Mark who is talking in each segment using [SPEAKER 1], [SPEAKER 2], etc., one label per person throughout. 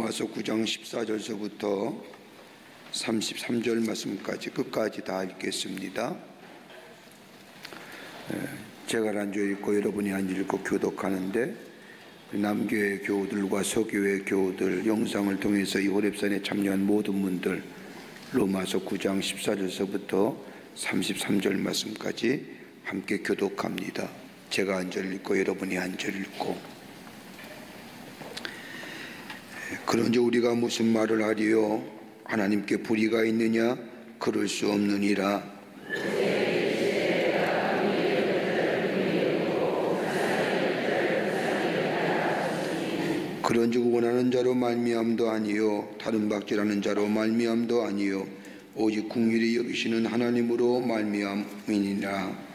[SPEAKER 1] 로마서 9장 14절서부터 33절 말씀까지 끝까지 다 읽겠습니다. 제가 앉아 읽고 여러분이 앉아 읽고 교독하는데, 남교회 교우들과 서교회 교우들, 영상을 통해서 이 호렙산에 참여한 모든 분들, 로마서 9장 14절서부터 33절 말씀까지 함께 교독합니다. 제가 앉아 읽고 여러분이 앉아 읽고. 그런즉 우리가 무슨 말을 하리요? 하나님께 불의가 있느냐? 그럴 수 없느니라. 그런즉 원하는 자로 말미암도 아니요 다른 박질하는 자로 말미암도 아니요 오직 긍휼히 여기시는 하나님으로 말미암이니라.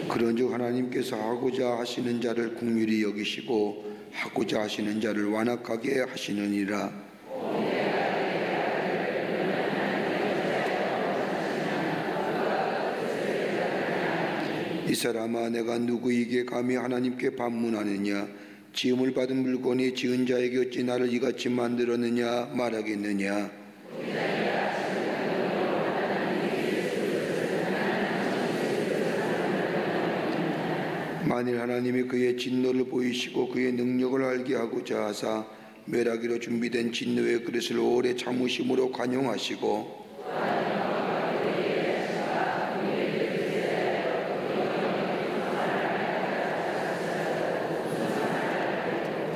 [SPEAKER 1] 그런즉 하나님께서 하고자 하시는 자를 긍휼히 여기시고 하고자 하시는 자를 완악하게 하시느니라. 이 사람아, 내가 누구에게 감히 하나님께 반문하느냐? 지음을 받은 물건이 지은 자에게 어찌 나를 이같이 만들었느냐 말하겠느냐? 만일 하나님이 그의 진노를 보이시고 그의 능력을 알게 하고자 하사 멸하기로 준비된 진노의 그릇을 오래 참으심으로 관용하시고,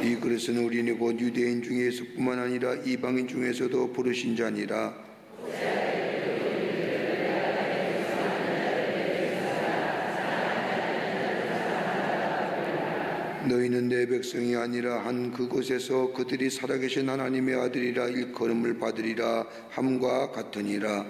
[SPEAKER 1] 이 그릇은 우리는 곧 유대인 중에서뿐만 아니라 이방인 중에서도 부르신 자니라. 너희는 내 백성이 아니라 한 그곳에서 그들이 살아계신 하나님의 아들이라 일컬음을 받으리라 함과 같으니라.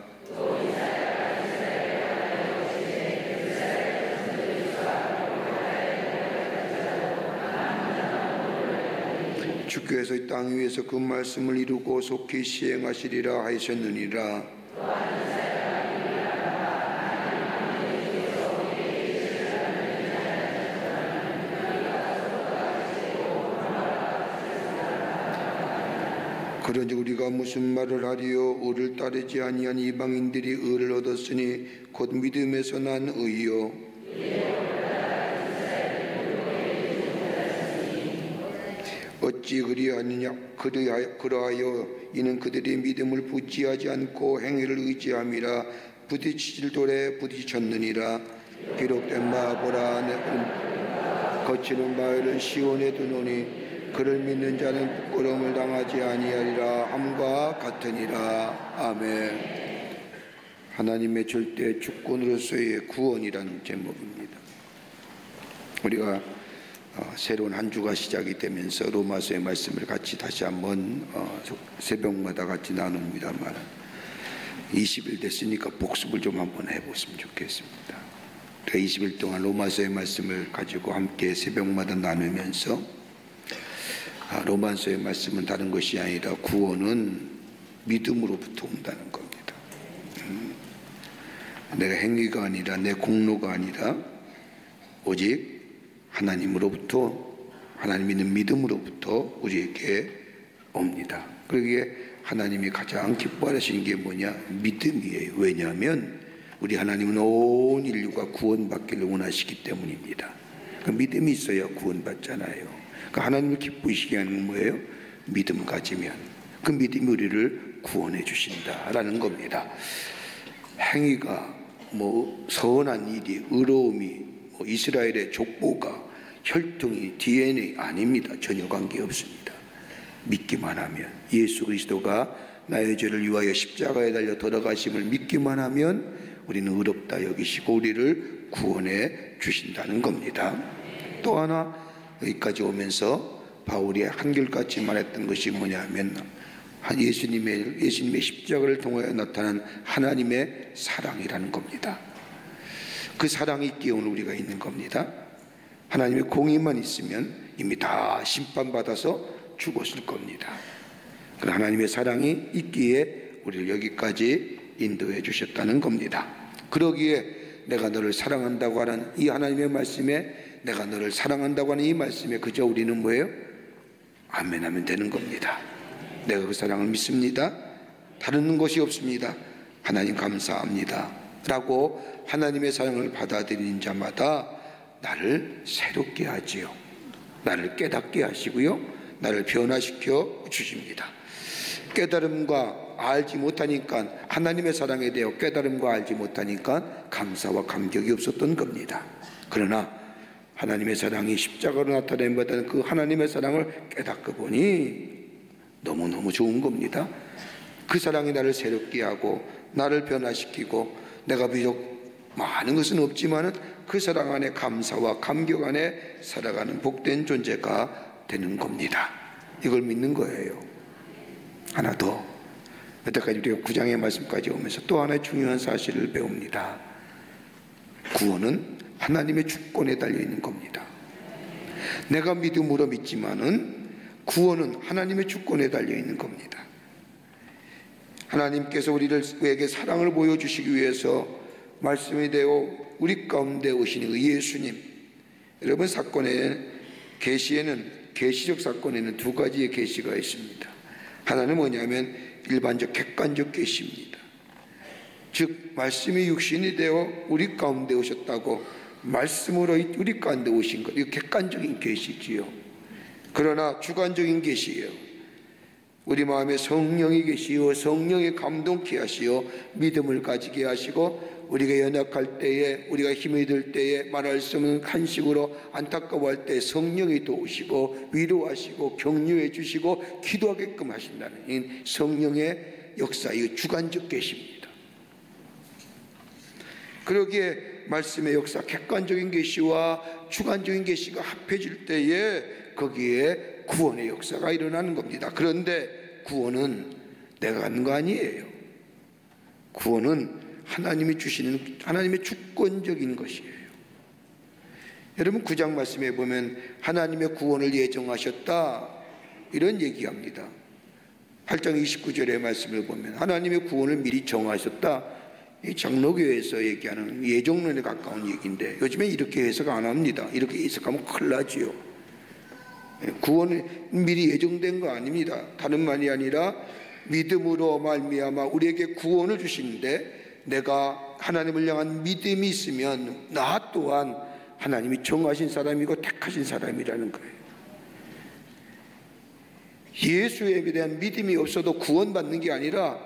[SPEAKER 1] 주께서 이 땅 위에서 그 말씀을 이루고 속히 시행하시리라 하셨느니라. 그런즉 우리가 무슨 말을 하리요? 의를 따르지 아니한 이방인들이 의를 얻었으니 곧 믿음에서 난 의요. 어찌 그리하느냐? 그러하여 이는 그들이 믿음을 부지하지 않고 행위를 의지함이라. 부딪힐 돌에 부딪혔느니라. 기록된 바 보라, 내 거치는 바위를 시온에 두노니 그를 믿는 자는 부끄러움을 당하지 아니하리라 함과 같으니라. 아멘. 하나님의 절대 주권으로서의 구원이라는 제목입니다. 우리가 새로운 한 주가 시작이 되면서 로마서의 말씀을 같이 다시 한번 새벽마다 같이 나눕니다만 20일 됐으니까 복습을 좀 한번 해보시면 좋겠습니다. 20일 동안 로마서의 말씀을 가지고 함께 새벽마다 나누면서 로마서의 말씀은 다른 것이 아니라 구원은 믿음으로부터 온다는 겁니다. 내가 행위가 아니라 내 공로가 아니라 오직 하나님으로부터, 하나님 믿는 믿음으로부터 우리에게 옵니다. 그러기에 하나님이 가장 기뻐하시는 게 뭐냐? 믿음이에요. 왜냐하면 우리 하나님은 온 인류가 구원받기를 원하시기 때문입니다. 그 믿음이 있어야 구원받잖아요. 그러니까 하나님을 기쁘시게 하는 건 뭐예요? 믿음 가지면 그 믿음이 우리를 구원해 주신다라는 겁니다. 행위가 선한 일이, 의로움이, 이스라엘의 족보가, 혈통이, DNA 아닙니다. 전혀 관계없습니다. 믿기만 하면, 예수 그리스도가 나의 죄를 위하여 십자가에 달려 돌아가심을 믿기만 하면 우리는 의롭다 여기시고 우리를 구원해 주신다는 겁니다. 또 하나, 여기까지 오면서 바울이 한결같이 말했던 것이 뭐냐면 예수님의 십자가를 통하여 나타난 하나님의 사랑이라는 겁니다. 그 사랑이 있기에 오늘 우리가 있는 겁니다. 하나님의 공의만 있으면 이미 다 심판받아서 죽었을 겁니다. 그러나 하나님의 사랑이 있기에 우리를 여기까지 인도해 주셨다는 겁니다. 그러기에 내가 너를 사랑한다고 하는 이 하나님의 말씀에, 내가 너를 사랑한다고 하는 이 말씀에 그저 우리는 뭐예요? 아멘하면 되는 겁니다. 내가 그 사랑을 믿습니다. 다른 것이 없습니다. 하나님 감사합니다 라고 하나님의 사랑을 받아들이는 자마다 나를 새롭게 하지요. 나를 깨닫게 하시고요, 나를 변화시켜 주십니다. 깨달음과 알지 못하니까, 하나님의 사랑에 대해 깨달음과 알지 못하니까 감사와 감격이 없었던 겁니다. 그러나 하나님의 사랑이 십자가로 나타낸다는 그 하나님의 사랑을 깨닫고 보니 너무너무 좋은 겁니다. 그 사랑이 나를 새롭게 하고 나를 변화시키고, 내가 비록 많은 것은 없지만 그 사랑 안에 감사와 감격 안에 살아가는 복된 존재가 되는 겁니다. 이걸 믿는 거예요. 하나 더, 여태까지 우리가 9장의 말씀까지 오면서 또 하나의 중요한 사실을 배웁니다. 구원은 하나님의 주권에 달려있는 겁니다. 내가 믿음으로 믿지만은 구원은 하나님의 주권에 달려있는 겁니다. 하나님께서 우리에게 사랑을 보여주시기 위해서 말씀이 되어 우리 가운데 오신 그 예수님, 여러분, 계시에는, 계시적 사건에는 두 가지의 계시가 있습니다. 하나는 뭐냐면 일반적 객관적 계시입니다. 즉 말씀이 육신이 되어 우리 가운데 오셨다고, 말씀으로 우리 가운데 오신 것, 이거 객관적인 계시지요. 그러나 주관적인 계시예요. 우리 마음에 성령이 계시오, 성령이 감동케 하시오, 믿음을 가지게 하시고, 우리가 연약할 때에, 우리가 힘이 들 때에, 말할 수 없는 한식으로 안타까워할 때 성령이 도우시고 위로하시고 격려해 주시고 기도하게끔 하신다는 이 성령의 역사, 이 주관적 계시입니다. 그러기에 말씀의 역사, 객관적인 계시와 주관적인 계시가 합해질 때에 거기에 구원의 역사가 일어나는 겁니다. 그런데 구원은 내가 하는 거 아니에요. 구원은 하나님이 주시는 하나님의 주권적인 것이에요. 여러분, 9장 말씀에 보면 하나님의 구원을 예정하셨다, 이런 얘기합니다. 8장 29절의 말씀을 보면 하나님의 구원을 미리 정하셨다, 이 장로교에서 얘기하는 예정론에 가까운 얘기인데 요즘에 이렇게 해석 안 합니다. 이렇게 해석하면 큰일 나지요. 구원이 미리 예정된 거 아닙니다. 다른 말이 아니라 믿음으로 말미암아 우리에게 구원을 주시는데, 내가 하나님을 향한 믿음이 있으면 나 또한 하나님이 정하신 사람이고 택하신 사람이라는 거예요. 예수에 대한 믿음이 없어도 구원받는 게 아니라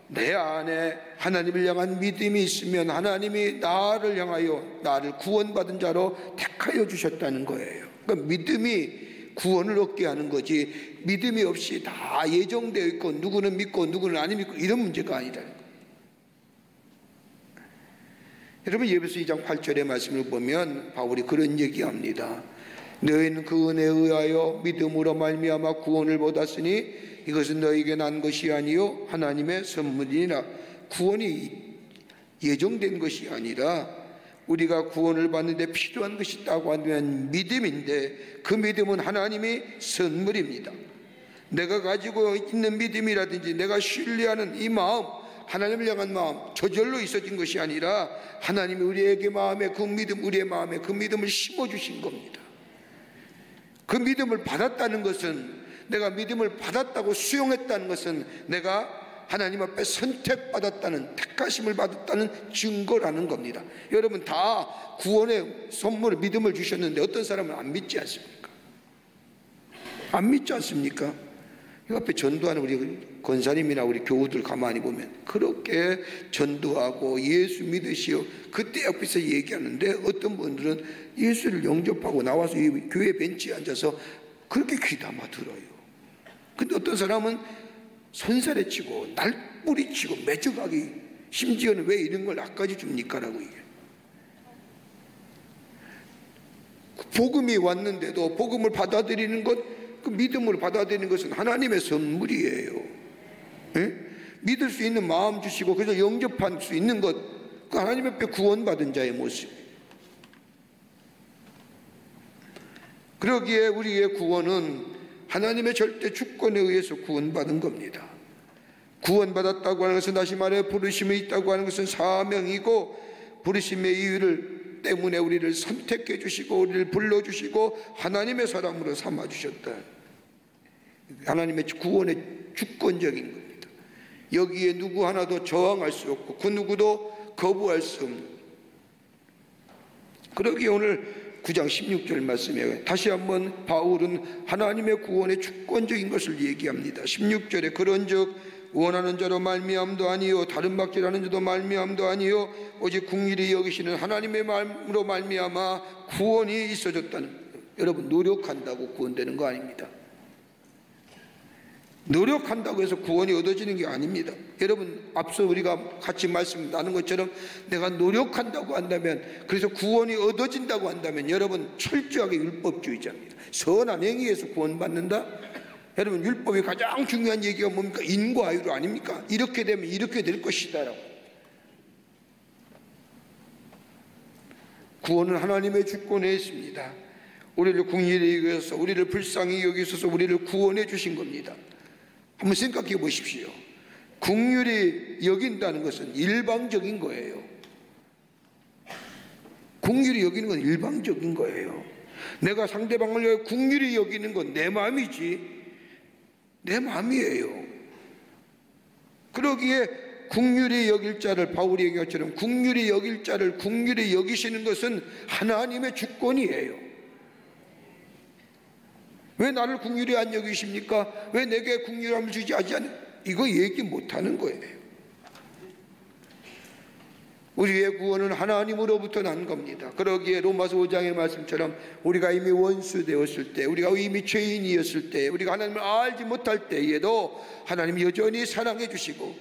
[SPEAKER 1] 내 안에 하나님을 향한 믿음이 있으면 하나님이 나를 향하여 나를 구원받은 자로 택하여 주셨다는 거예요. 그러니까 믿음이 구원을 얻게 하는 거지, 믿음이 없이 다 예정되어 있고 누구는 믿고 누구는 안 믿고 이런 문제가 아니라는 거예요. 여러분, 예배서 2장 8절의 말씀을 보면 바울이 그런 얘기합니다. 너희는 그 은혜에 의하여 믿음으로 말미암아 구원을 받았으니 이것은 너희에게 난 것이 아니요 하나님의 선물이니라. 구원이 예정된 것이 아니라 우리가 구원을 받는데 필요한 것이 있다고 하면 믿음인데, 그 믿음은 하나님의 선물입니다. 내가 가지고 있는 믿음이라든지 내가 신뢰하는 이 마음, 하나님을 향한 마음, 저절로 있어진 것이 아니라 하나님이 우리에게 마음에 그 믿음, 우리의 마음에 그 믿음을 심어주신 겁니다. 그 믿음을 받았다는 것은, 내가 믿음을 받았다고 수용했다는 것은 내가 하나님 앞에 선택받았다는, 택하심을 받았다는 증거라는 겁니다. 여러분, 다 구원의 선물을, 믿음을 주셨는데 어떤 사람은 안 믿지 않습니까? 안 믿지 않습니까? 이 앞에 전도하는 우리 권사님이나 우리 교우들 가만히 보면 그렇게 전도하고 예수 믿으시오 그때 앞에서 얘기하는데, 어떤 분들은 예수를 영접하고 나와서 이 교회 벤치에 앉아서 그렇게 귀담아 들어요. 근데 어떤 사람은 손살에 치고 날뿌리 치고 매적하기, 심지어는 왜 이런 걸 나까지 줍니까? 라고 얘기해요. 복음이 왔는데도 복음을 받아들이는 것, 그 믿음을 받아들이는 것은 하나님의 선물이에요. 예? 믿을 수 있는 마음 주시고 그래서 영접할 수 있는 것, 그 하나님 앞에 구원받은 자의 모습. 그러기에 우리의 구원은 하나님의 절대 주권에 의해서 구원받은 겁니다. 구원받았다고 하는 것은, 다시 말해 부르심이 있다고 하는 것은 사명이고, 부르심의 이유를 때문에 우리를 선택해 주시고 우리를 불러주시고 하나님의 사람으로 삼아주셨다. 하나님의 구원의 주권적인 겁니다. 여기에 누구 하나도 저항할 수 없고 그 누구도 거부할 수 없는. 그러기에 오늘 9장 16절 말씀에 다시 한번 바울은 하나님의 구원의 주권적인 것을 얘기합니다. 16절에 그런즉 원하는 자로 말미암도 아니요 다른 박질하는 자도 말미암도 아니요 오직 긍휼히 여기시는 하나님의 마음으로 말미암아 구원이 있어졌다는 거예요. 여러분, 노력한다고 구원되는 거 아닙니다. 노력한다고 해서 구원이 얻어지는 게 아닙니다. 여러분, 앞서 우리가 같이 말씀 나눈 것처럼 내가 노력한다고 한다면, 그래서 구원이 얻어진다고 한다면 여러분 철저하게 율법주의자입니다. 선한 행위에서 구원받는다? 여러분, 율법의 가장 중요한 얘기가 뭡니까? 인과 아유로 아닙니까? 이렇게 되면 이렇게 될 것이다라고. 구원은 하나님의 주권에 있습니다. 우리를 긍휼히 여기셔서 우리를 불쌍히 여기셔서 우리를 구원해 주신 겁니다. 한번 생각해 보십시오. 긍휼히 여긴다는 것은 일방적인 거예요. 긍휼히 여기는 건 일방적인 거예요. 내가 상대방을 긍휼히 여기는 건 내 마음이지, 내 마음이에요. 그러기에 긍휼히 여길 자를, 바울이 얘기한 것처럼 긍휼히 여길 자를 긍휼히 여기시는 것은 하나님의 주권이에요. 왜 나를 긍휼히 안 여기십니까? 왜 내게 긍휼함을 주지 않는, 이거 얘기 못하는 거예요. 우리의 구원은 하나님으로부터 난 겁니다. 그러기에 로마서 5장의 말씀처럼 우리가 이미 원수 되었을 때, 우리가 이미 죄인이었을 때, 우리가 하나님을 알지 못할 때에도 하나님이 여전히 사랑해 주시고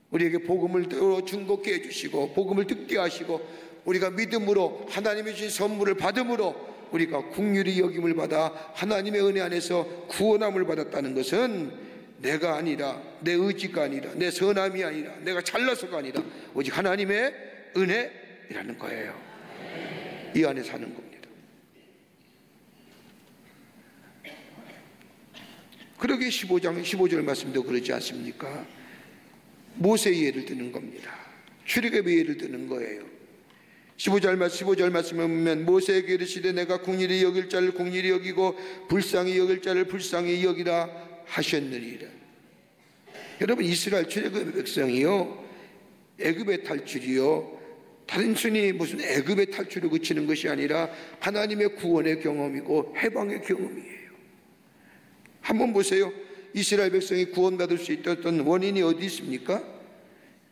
[SPEAKER 1] 우리에게 복음을 증거케 해주시고 복음을 듣게 하시고 우리가 믿음으로 하나님이 주신 선물을 받음으로 우리가 긍휼히 여김을 받아 하나님의 은혜 안에서 구원함을 받았다는 것은 내가 아니라, 내 의지가 아니라, 내 선함이 아니라, 내가 잘나서가 아니라 오직 하나님의 은혜라는 거예요. 이 안에 사는 겁니다. 그러기에 15장 15절 말씀도 그러지 않습니까? 모세의 예를 드는 겁니다. 출애굽의 예를 드는 거예요. 15절 말씀에 보면 모세에게 이르시되 내가 긍휼히 여길 자를 긍휼히 여기고 불쌍히 여길 자를 불쌍히 여기라 하셨느니라. 여러분, 이스라엘 출애굽의 백성이요, 애굽의 탈출이요 단순히 무슨 애굽의 탈출을 그치는 것이 아니라 하나님의 구원의 경험이고 해방의 경험이에요. 한번 보세요. 이스라엘 백성이 구원받을 수 있었던 원인이 어디 있습니까?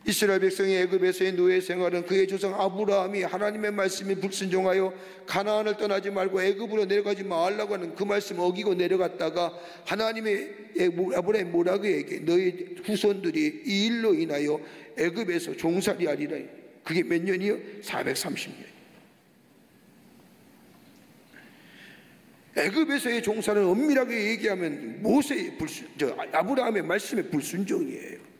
[SPEAKER 1] 이스라엘 백성이 애굽에서의 노예 생활은 그의 조상 아브라함이 하나님의 말씀에 불순종하여 가나안을 떠나지 말고 애굽으로 내려가지 말라고 하는 그 말씀 어기고 내려갔다가 하나님의 아브라함 뭐라고 얘기해? 너희 후손들이 이 일로 인하여 애굽에서 종살이 하리라. 그게 몇 년이요? 430년. 애굽에서의 종살은 엄밀하게 얘기하면 모세의 아브라함의 말씀의 불순종이에요.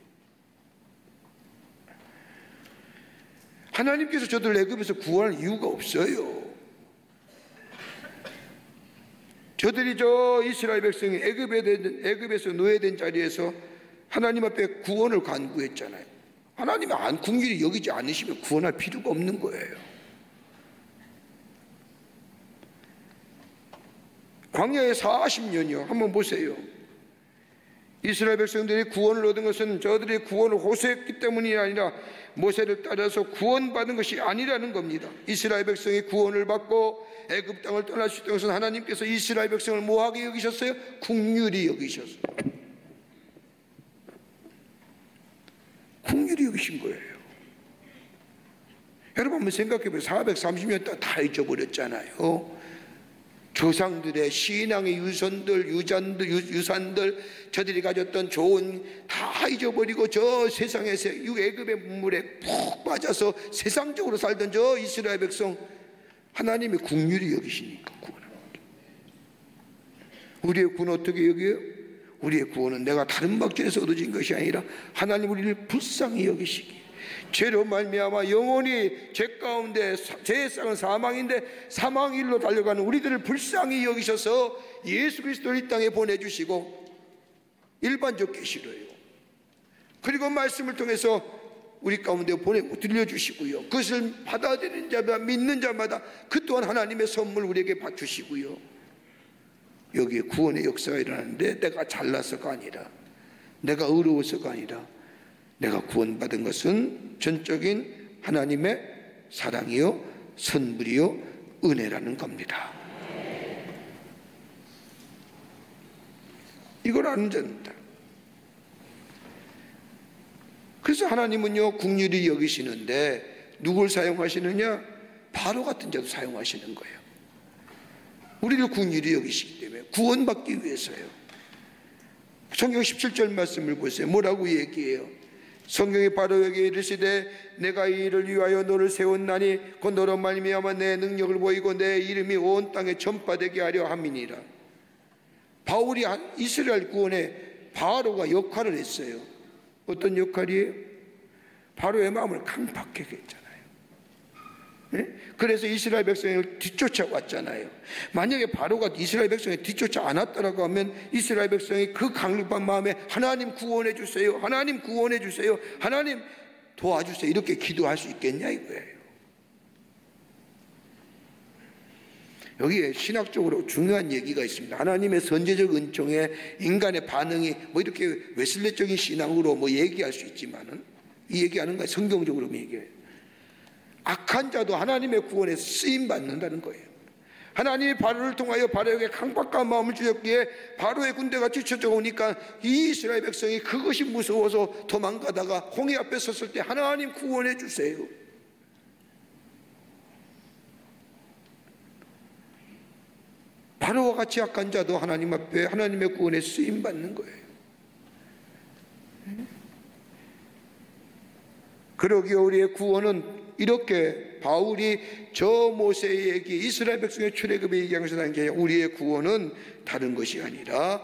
[SPEAKER 1] 하나님께서 저들 애굽에서 구할 이유가 없어요. 저들이 저 이스라엘 백성이 애굽에서 노예된 자리에서 하나님 앞에 구원을 간구했잖아요. 하나님이 안 긍휼히 여기지 않으시면 구원할 필요가 없는 거예요. 광야에 40년이요. 한번 보세요. 이스라엘 백성들이 구원을 얻은 것은 저들이 구원을 호소했기 때문이 아니라 모세를 따라서 구원받은 것이 아니라는 겁니다. 이스라엘 백성이 구원을 받고 애굽 땅을 떠날 수 있던 것은 하나님께서 이스라엘 백성을 뭐하게 여기셨어요? 긍휼히 여기셨어요. 긍휼히 여기신 거예요. 여러분 한번 생각해보세요. 430년 동안 다 잊어버렸잖아요. 조상들의 신앙의 유산들 저들이 가졌던 좋은 다 잊어버리고 저 세상에서 애굽의 문물에 푹 빠져서 세상적으로 살던 저 이스라엘 백성 하나님이 긍휼히 여기시니까 구원합니다. 우리의 구원 어떻게 여겨요? 우리의 구원은 내가 다른 박질에서 얻어진 것이 아니라 하나님 우리를 불쌍히 여기시기, 죄로 말미암아 영원히 죄 가운데 죄의 쌍은 사망인데 사망일로 달려가는 우리들을 불쌍히 여기셔서 예수 그리스도를 이 땅에 보내주시고 일반적 계시로요. 그리고 말씀을 통해서 우리 가운데 보내고 들려주시고요. 그것을 받아들이는 자마다, 믿는 자마다 그 또한 하나님의 선물 우리에게 받주시고요. 여기에 구원의 역사가 일어나는데 내가 잘나서가 아니라, 내가 의로워서가 아니라, 내가 구원받은 것은 전적인 하나님의 사랑이요, 선물이요, 은혜라는 겁니다. 이걸 아는 자입니다. 그래서 하나님은요, 긍휼히 여기시는데 누굴 사용하시느냐? 바로 같은 자도 사용하시는 거예요. 우리를 긍휼히 여기시기 때문에, 구원받기 위해서요. 성경 17절 말씀을 보세요. 뭐라고 얘기해요? 성경이 바로에게 이르시되 내가 이 일을 위하여 너를 세웠나니 곧 너로 말미암아 내 능력을 보이고 내 이름이 온 땅에 전파되게 하려 함이니라. 바울이 이스라엘 구원에 바로가 역할을 했어요. 어떤 역할이에요? 바로의 마음을 강팍하게 했잖아요. 네? 그래서 이스라엘 백성을 뒤쫓아왔잖아요. 만약에 바로가 이스라엘 백성을 뒤쫓아 않았다라고 하면 이스라엘 백성이 그 강력한 마음에 하나님 구원해 주세요, 하나님 구원해 주세요, 하나님 도와주세요, 이렇게 기도할 수 있겠냐 이거예요. 여기에 신학적으로 중요한 얘기가 있습니다. 하나님의 선제적 은총에 인간의 반응이 뭐 이렇게 웨슬레적인 신앙으로 뭐 얘기할 수 있지만은, 이 얘기하는 거예요. 성경적으로 얘기해요. 악한 자도 하나님의 구원에 쓰임 받는다는 거예요. 하나님이 바로를 통하여 바로에게 강박한 마음을 주셨기에 바로의 군대가 뒤쳐져 오니까 이 이스라엘 백성이 그것이 무서워서 도망가다가 홍해 앞에 섰을 때 하나님 구원해 주세요. 바로와 같이 악한 자도 하나님 앞에 하나님의 구원에 쓰임 받는 거예요. 그러기에 우리의 구원은 이렇게 바울이 저 모세의 얘기, 이스라엘 백성의 출애굽의 얘기하면서 하는 게, 우리의 구원은 다른 것이 아니라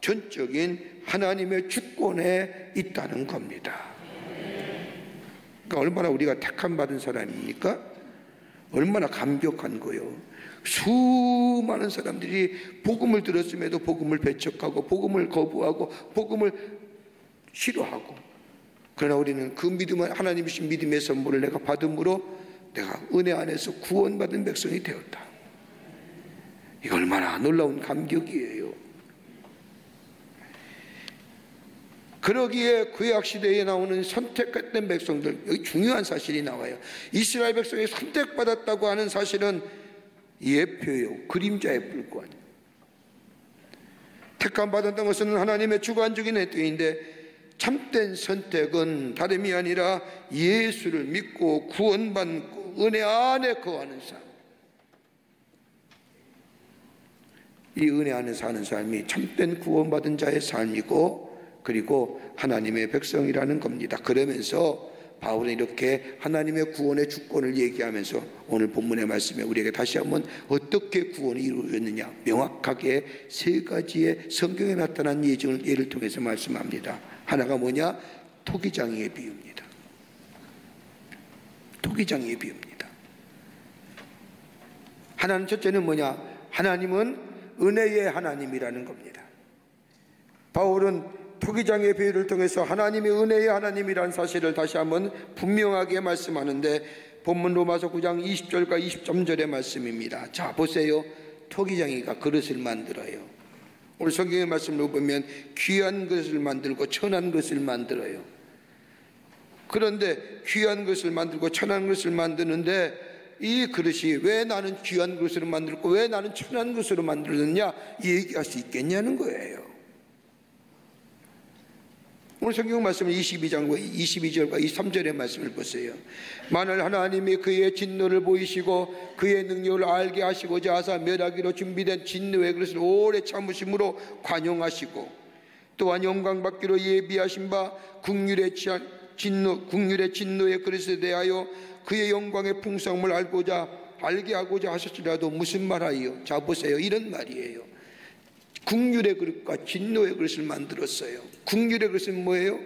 [SPEAKER 1] 전적인 하나님의 주권에 있다는 겁니다. 그러니까 얼마나 우리가 택함 받은 사람입니까? 얼마나 감격한 거예요. 수많은 사람들이 복음을 들었음에도 복음을 배척하고 복음을 거부하고 복음을 싫어하고, 그러나 우리는 그 믿음은 하나님이신 믿음의 선물을 내가 받음으로 내가 은혜 안에서 구원받은 백성이 되었다. 이거 얼마나 놀라운 감격이에요. 그러기에 구약시대에 나오는 선택된 백성들, 여기 중요한 사실이 나와요. 이스라엘 백성이 선택받았다고 하는 사실은 예표요, 그림자에 불과한, 택함 받았다는 것은 하나님의 주관적인 행동인데, 참된 선택은 다름이 아니라 예수를 믿고 구원받고 은혜 안에 거하는 삶, 이 은혜 안에 사는 삶이 참된 구원받은 자의 삶이고, 그리고 하나님의 백성이라는 겁니다. 그러면서 바울은 이렇게 하나님의 구원의 주권을 얘기하면서 오늘 본문의 말씀에 우리에게 다시 한번 어떻게 구원이 이루어졌느냐, 명확하게 세 가지의 성경에 나타난 예를 통해서 말씀합니다. 하나가 뭐냐? 토기장이의 비유입니다. 토기장이의 비유입니다. 하나는, 첫째는 뭐냐? 하나님은 은혜의 하나님이라는 겁니다. 바울은 토기장의 비유를 통해서 하나님이 은혜의 하나님이라는 사실을 다시 한번 분명하게 말씀하는데, 본문 로마서 9장 20절과 23절의 말씀입니다. 자, 보세요. 토기장이가 그릇을 만들어요. 오늘 성경의 말씀을 보면 귀한 것을 만들고 천한 것을 만들어요. 그런데 귀한 것을 만들고 천한 것을 만드는데, 이 그릇이 왜 나는 귀한 것으로 만들고 왜 나는 천한 것으로 만들었느냐, 얘기할 수 있겠냐는 거예요. 오늘 성경 말씀은 22절과 23절의 말씀을 보세요. 만일 하나님이 그의 진노를 보이시고 그의 능력을 알게 하시고자 하사 멸하기로 준비된 진노의 그릇을 오래 참으심으로 관용하시고, 또한 영광받기로 예비하신 바 긍휼의 진노의 그릇에 대하여 그의 영광의 풍성함을 알게 하고자 하셨으라도 무슨 말하여? 자, 보세요. 이런 말이에요. 긍휼의 그릇과 진노의 그릇을 만들었어요. 긍휼의 그릇은 뭐예요?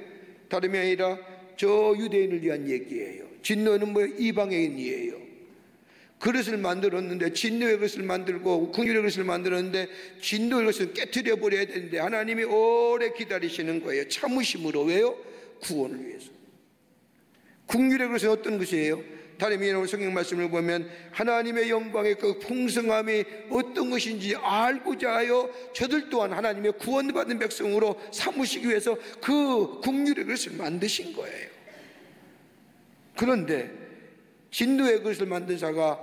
[SPEAKER 1] 다름이 아니라 저 유대인을 위한 얘기예요. 진노는 뭐예요? 이방인이에요. 그릇을 만들었는데, 진노의 그릇을 만들고 긍휼의 그릇을 만들었는데 진노의 그릇을 깨트려 버려야 되는데 하나님이 오래 기다리시는 거예요. 참으심으로. 왜요? 구원을 위해서. 국률의 그릇은 어떤 것이에요? 다른 오늘 성경 말씀을 보면 하나님의 영광의 그 풍성함이 어떤 것인지 알고자 하여 저들 또한 하나님의 구원받은 백성으로 삼으시기 위해서 그 국률의 그릇을 만드신 거예요. 그런데 진노의 그릇을 만든 자가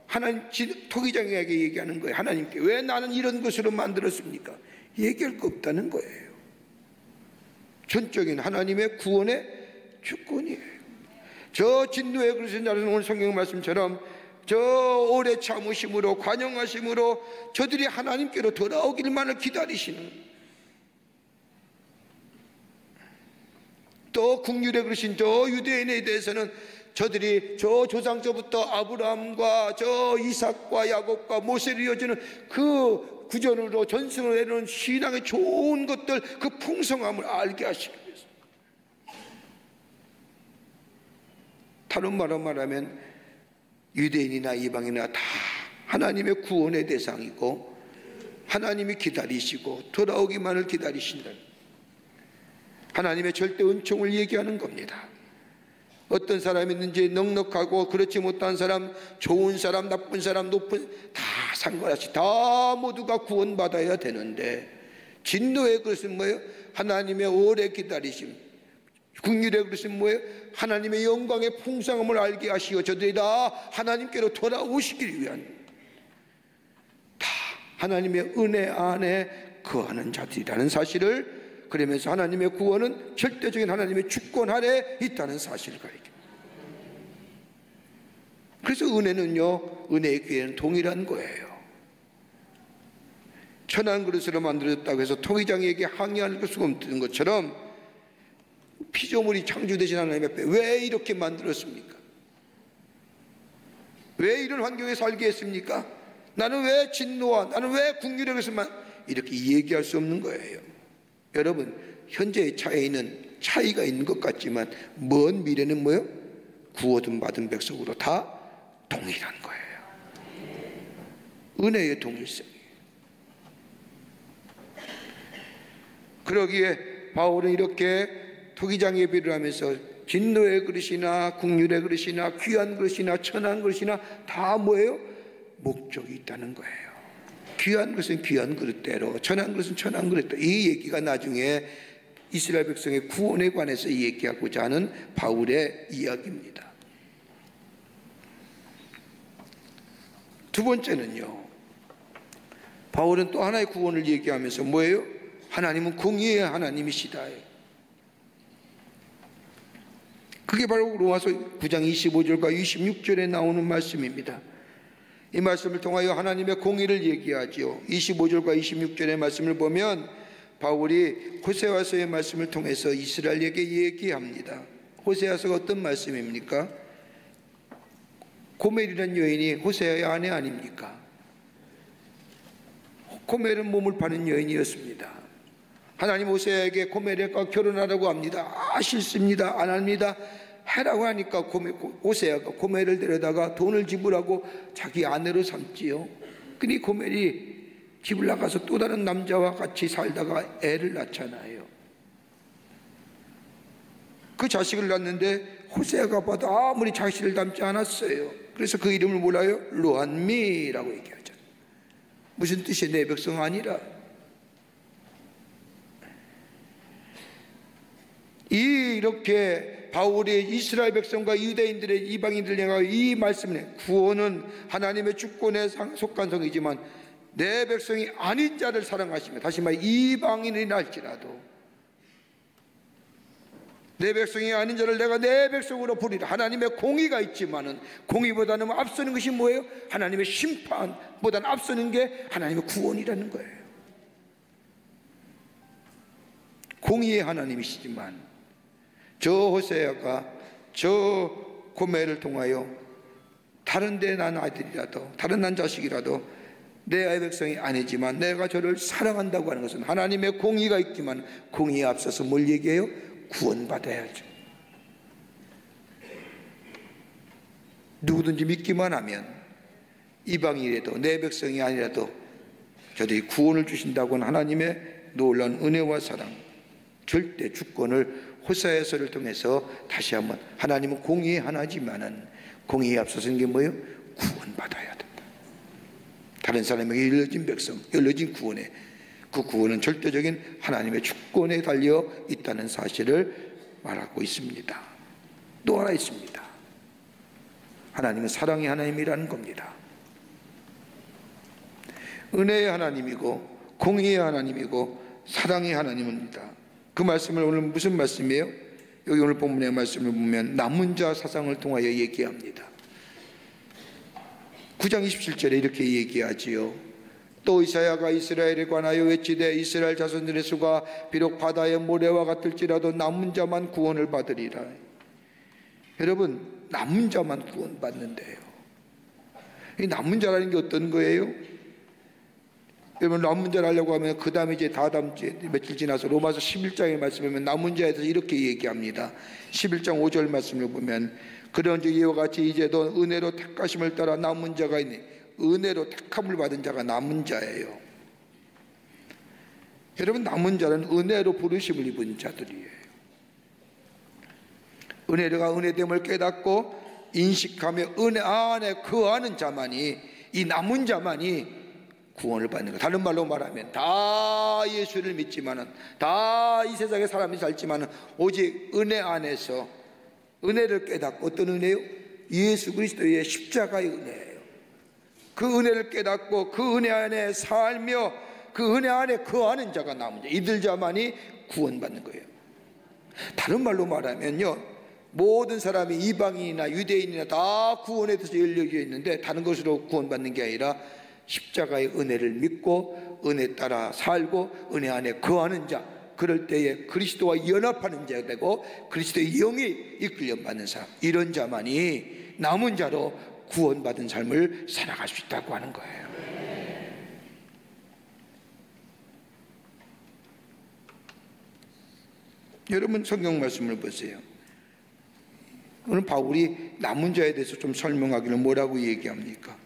[SPEAKER 1] 하나님 토기장에게 얘기하는 거예요. 하나님께 왜 나는 이런 것으로 만들었습니까? 얘기할 거 없다는 거예요. 전적인 하나님의 구원의 주권이에요. 저 진노의 그릇인 자는 오늘 성경 말씀처럼 저 오래 참으심으로 관용하심으로 저들이 하나님께로 돌아오길만을 기다리시는, 또 국률의 그릇인 저 유대인에 대해서는 저들이 저 조상서부터 아브라함과 저 이삭과 야곱과 모세를 이어지는 그 구전으로 전승을 내놓은 신앙의 좋은 것들, 그 풍성함을 알게 하시기 위해서. 다른 말로 말하면 유대인이나 이방인이나 다 하나님의 구원의 대상이고 하나님이 기다리시고 돌아오기만을 기다리신다. 하나님의 절대 은총을 얘기하는 겁니다. 어떤 사람이 있는지 넉넉하고 그렇지 못한 사람, 좋은 사람, 나쁜 사람, 높은, 다 상관없이 다 모두가 구원받아야 되는데, 진노의 그릇은 뭐예요? 하나님의 오래 기다리심. 국률의 그릇은 뭐예요? 하나님의 영광의 풍성함을 알게 하시어 저들이 다 하나님께로 돌아오시길 위한, 다 하나님의 은혜 안에 거하는 자들이라는 사실을, 그러면서 하나님의 구원은 절대적인 하나님의 주권 아래 있다는 사실을 가리킵니다. 그래서 은혜는요, 은혜의 기회는 동일한 거예요. 천한 그릇으로 만들어졌다고 해서 토기장에게 항의할 수가 없는 것처럼 피조물이 창조되신 하나님 앞에 왜 이렇게 만들었습니까? 왜 이런 환경에 살게 했습니까? 나는 왜 진노와 나는 왜 국률의 것만 이렇게 얘기할 수 없는 거예요. 여러분, 현재의 차이가 있는 것 같지만 먼 미래는 뭐예요? 구원 받은 백성으로 다 동일한 거예요. 은혜의 동일성이에요. 그러기에 바울은 이렇게 토기장 예비를 하면서 진노의 그릇이나 국률의 그릇이나 귀한 그릇이나 천한 그릇이나 다 뭐예요? 목적이 있다는 거예요. 귀한 것은 귀한 그릇대로, 천한 것은 천한 그릇대로. 이 얘기가 나중에 이스라엘 백성의 구원에 관해서 얘기하고자 하는 바울의 이야기입니다. 두 번째는요, 바울은 또 하나의 구원을 얘기하면서 뭐예요? 하나님은 공의의 하나님이시다. 그게 바로 로마서 9장 25절과 26절에 나오는 말씀입니다. 이 말씀을 통하여 하나님의 공의를 얘기하죠. 25절과 26절의 말씀을 보면 바울이 호세아서의 말씀을 통해서 이스라엘에게 얘기합니다. 호세아서가 어떤 말씀입니까? 고멜이라는 여인이 호세아의 아내 아닙니까? 고멜은 몸을 파는 여인이었습니다. 하나님 호세아에게 고멜과 결혼하라고 합니다. 싫습니다. 안 합니다. 해라고 하니까 호세아가 고멜을 데려다가 돈을 지불하고 자기 아내로 삼지요. 근데 고멜이 집을 나가서 또 다른 남자와 같이 살다가 애를 낳잖아요. 그 자식을 낳는데 호세아가 봐도 아무리 자식을 닮지 않았어요. 그래서 그 이름을 몰라요? 로한미라고 얘기하잖아요. 무슨 뜻이에요? 내 백성 아니라. 이렇게 바울이 이스라엘 백성과 유대인들의 이방인들을 향하여 이 말씀을 해. 구원은 하나님의 주권에 속한 성이지만 내 백성이 아닌 자를 사랑하시며, 다시 말해 이방인이라 할지라도 내 백성이 아닌 자를 내가 내 백성으로 부리라. 하나님의 공의가 있지만은 공의보다는 앞서는 것이 뭐예요? 하나님의 심판보다는 앞서는 게 하나님의 구원이라는 거예요. 공의의 하나님이시지만 저 호세아가 저 고멜을 통하여 다른 데 난 아들이라도, 다른 난 자식이라도 내 아이 백성이 아니지만 내가 저를 사랑한다고 하는 것은 하나님의 공의가 있지만 공의에 앞서서 뭘 얘기해요? 구원받아야죠. 누구든지 믿기만 하면 이방인이라도 내 백성이 아니라도 저들이 구원을 주신다고 하는 하나님의 놀라운 은혜와 사랑, 절대 주권을 호세아서를 통해서 다시 한번 하나님은 공의의 하나지만은 공의에 앞서서는 게 뭐예요? 구원받아야 된다. 다른 사람에게 열려진 백성, 열려진 구원에, 그 구원은 절대적인 하나님의 주권에 달려 있다는 사실을 말하고 있습니다. 또 하나 있습니다. 하나님은 사랑의 하나님이라는 겁니다. 은혜의 하나님이고 공의의 하나님이고 사랑의 하나님입니다. 그 말씀을 오늘 무슨 말씀이에요? 여기 오늘 본문의 말씀을 보면 남은 자 사상을 통하여 얘기합니다. 9장 27절에 이렇게 얘기하지요. 또 이사야가 이스라엘에 관하여 외치되 이스라엘 자손들의 수가 비록 바다의 모래와 같을지라도 남은 자만 구원을 받으리라. 여러분, 남은 자만 구원받는데요. 이 남은 자라는 게 어떤 거예요? 여러분, 남은 자를 하려고 하면 그 다음에 이제 다다음 주에 며칠 지나서 로마서 11장의 말씀을 보면 남은 자에 대해서 이렇게 얘기합니다. 11장 5절 말씀을 보면 그런즉 이와 같이 이제도 은혜로 택하심을 따라 남은 자가 있니. 은혜로 택함을 받은 자가 남은 자예요. 여러분, 남은 자는 은혜로 부르심을 입은 자들이에요. 은혜가 은혜됨을 깨닫고 인식하며 은혜 안에 거하는 자만이, 이 남은 자만이 구원을 받는 것. 다른 말로 말하면 다 예수를 믿지만은, 다 이 세상에 사람이 살지만은 오직 은혜 안에서 은혜를 깨닫고, 어떤 은혜요? 예수 그리스도의 십자가의 은혜예요. 그 은혜를 깨닫고 그 은혜 안에 살며 그 은혜 안에 거하는 자가 남은 자, 이들 자만이 구원받는 거예요. 다른 말로 말하면요, 모든 사람이 이방인이나 유대인이나 다 구원에 대해서 열려져 있는데 다른 것으로 구원받는 게 아니라 십자가의 은혜를 믿고 은혜 따라 살고 은혜 안에 거하는 자, 그럴 때에 그리스도와 연합하는 자가 되고 그리스도의 영이 이끌려 받는 사람, 이런 자만이 남은 자로 구원받은 삶을 살아갈 수 있다고 하는 거예요. 여러분, 성경 말씀을 보세요. 오늘 바울이 남은 자에 대해서 좀 설명하기를 뭐라고 얘기합니까?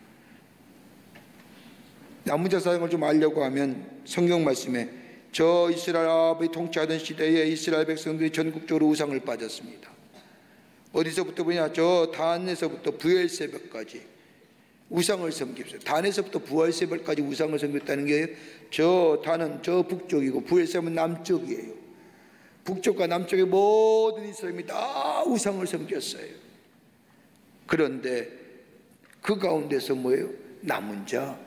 [SPEAKER 1] 남은 자 사역을 좀 알려고 하면 성경 말씀에 저 이스라엘 아합이 통치하던 시대에 이스라엘 백성들이 전국적으로 우상을 빠졌습니다. 어디서부터 보냐? 저 단에서부터 부엘세벨까지 우상을 섬겼어요. 단에서부터 부엘세벨까지 우상을 섬겼다는 게, 저 단은 저 북쪽이고 부엘세벨은 남쪽이에요. 북쪽과 남쪽의 모든 이스라엘이 다 우상을 섬겼어요. 그런데 그 가운데서 뭐예요? 남은 자,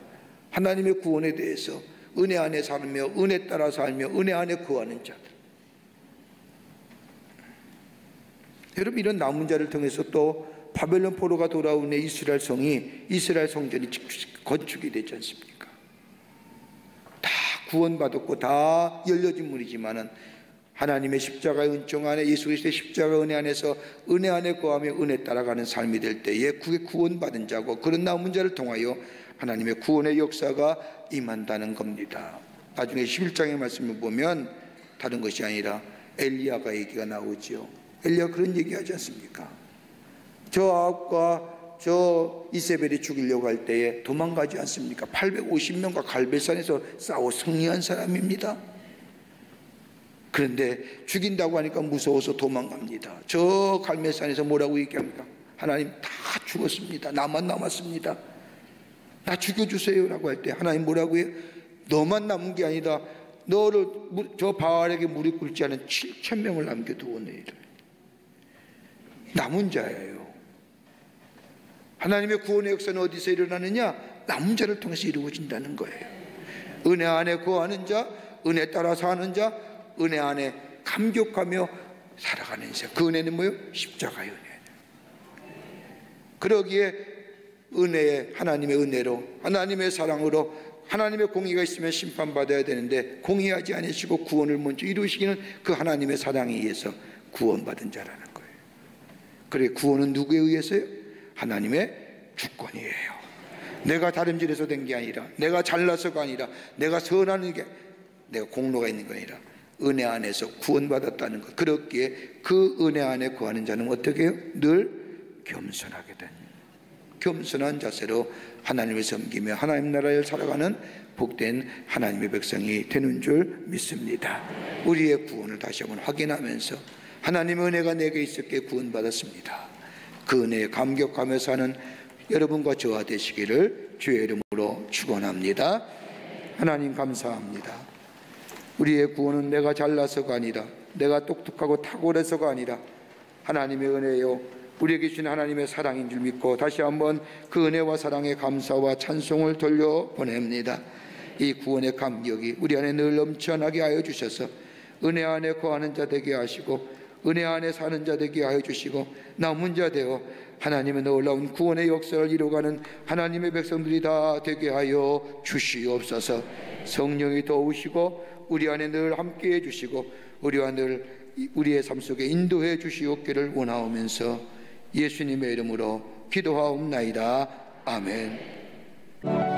[SPEAKER 1] 하나님의 구원에 대해서 은혜 안에 살며 은혜 따라 살며 은혜 안에 거하는 자들. 여러분, 이런 남은 자를 통해서 또 바벨론 포로가 돌아온 이스라엘 성이, 이스라엘 성전이 건축이 되지 않습니까? 다 구원받았고 다 열려진 문이지만은 하나님의 십자가의 은총 안에, 예수 그리스도의 십자가 은혜 안에서 은혜 안에 거하며 은혜 따라가는 삶이 될 때에 그게 구원받은 자고, 그런 남은 자를 통하여 하나님의 구원의 역사가 임한다는 겁니다. 나중에 11장의 말씀을 보면 다른 것이 아니라 엘리야가 얘기가 나오죠. 엘리야가 그런 얘기하지 않습니까? 저 아합과 저 이세벨이 죽이려고 할 때에 도망가지 않습니까? 850명과 갈멜산에서 싸워 승리한 사람입니다. 그런데 죽인다고 하니까 무서워서 도망갑니다. 저 갈멜산에서 뭐라고 얘기합니까? 하나님, 다 죽었습니다. 나만 남았습니다. 나 죽여주세요 라고 할 때 하나님 뭐라고 해요? 너만 남은 게 아니라 너를 저 바알에게 무릎 꿇지 않은 7,000명을 남겨두었네. 남은 자예요. 하나님의 구원의 역사는 어디서 일어나느냐? 남은 자를 통해서 이루어진다는 거예요. 은혜 안에 거하는 자, 은혜 따라 사는 자, 은혜 안에 감격하며 살아가는 인생. 그 은혜는 뭐예요? 십자가의 은혜. 그러기에 은혜에, 하나님의 은혜로, 하나님의 사랑으로, 하나님의 공의가 있으면 심판받아야 되는데 공의하지 않으시고 구원을 먼저 이루시기는 그 하나님의 사랑에 의해서 구원받은 자라는 거예요. 그래, 구원은 누구에 의해서요? 하나님의 주권이에요. 내가 다름질해서 된 게 아니라, 내가 잘나서가 아니라, 내가 선하는 게, 내가 공로가 있는 게 아니라 은혜 안에서 구원받았다는 것. 그렇기에 그 은혜 안에 거하는 자는 어떻게 해요? 늘 겸손하게 된, 겸손한 자세로 하나님을 섬기며 하나님 나라를 살아가는 복된 하나님의 백성이 되는 줄 믿습니다. 우리의 구원을 다시 한번 확인하면서 하나님의 은혜가 내게 있었기에 구원받았습니다. 그 은혜에 감격하며 사는 여러분과 저와 되시기를 주의 이름으로 축원합니다. 하나님 감사합니다. 우리의 구원은 내가 잘나서가 아니라, 내가 똑똑하고 탁월해서가 아니라 하나님의 은혜요, 우리에게 주신 하나님의 사랑인 줄 믿고 다시 한번 그 은혜와 사랑의 감사와 찬송을 돌려보냅니다. 이 구원의 감격이 우리 안에 늘 넘쳐나게 하여 주셔서 은혜 안에 거하는 자 되게 하시고 은혜 안에 사는 자 되게 하여 주시고 남은 자 되어 하나님의 놀라운 구원의 역사를 이루어가는 하나님의 백성들이 다 되게 하여 주시옵소서. 성령이 도우시고 우리 안에 늘 함께해 주시고 우리와 늘 우리의 삶 속에 인도해 주시옵기를 원하오면서 예수님의 이름으로 기도하옵나이다. 아멘.